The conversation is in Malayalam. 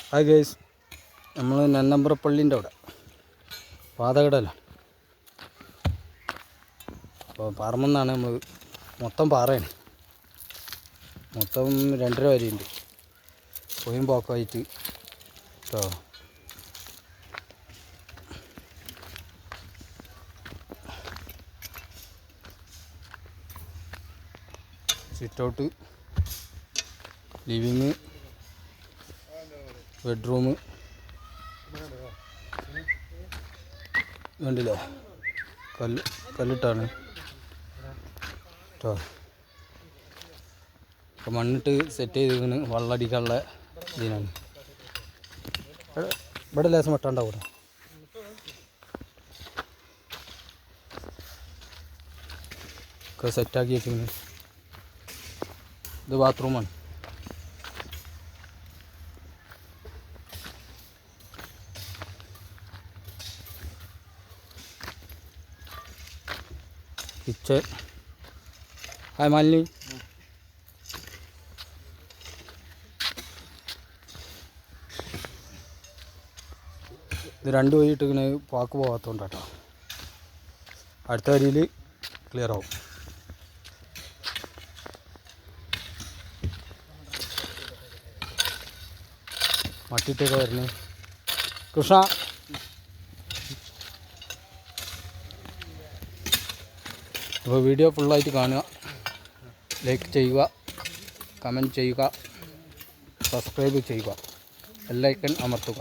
ഹായ് ഗൈസ്, നമ്മൾ നന്നമ്പ്രപ്പള്ളീൻ്റെ അവിടെ പാതകടലാണ്. അപ്പോൾ പാറമെന്നാണ് നമ്മൾ മൊത്തം പാറയാണ്. മൊത്തം 2.5 വരെയുണ്ട്. പോയും പോക്കായിട്ട് കേട്ടോ. സിറ്റ് ഔട്ട്, ലിവിങ്, ബെഡ്റൂം കണ്ടില്ലേ, കല്ലിട്ടാണ് കേട്ടോ. അപ്പോൾ മണ്ണിട്ട് സെറ്റ് ചെയ്തിരിക്കുന്നത് വെള്ളമടിക്കാനുള്ള ഇതിനാണ്. ഇവിടെ ലേശം വെട്ടാണ്ടാവും. ഒക്കെ സെറ്റാക്കി വെച്ചിരിക്കുന്നത്. ഇത് ബാത്റൂമാണ്. കിച്ചൺ. ഹായ് മാലിനി. ഇത് 2 വഴി ഇട്ടിങ്ങനെ പാക്ക് പോകാത്തതുകൊണ്ടാട്ടോ. അടുത്ത വരിയിൽ ക്ലിയർ ആവും. മട്ടിട്ടൊക്കെ വരുന്നത് കൃഷ്ണ. അപ്പോൾ വീഡിയോ ഫുള്ളായിട്ട് കാണുക, ലൈക്ക് ചെയ്യുക, കമൻറ്റ് ചെയ്യുക, സബ്സ്ക്രൈബ് ചെയ്യുക, ബെൽ ഐക്കൺ അമർത്തുക.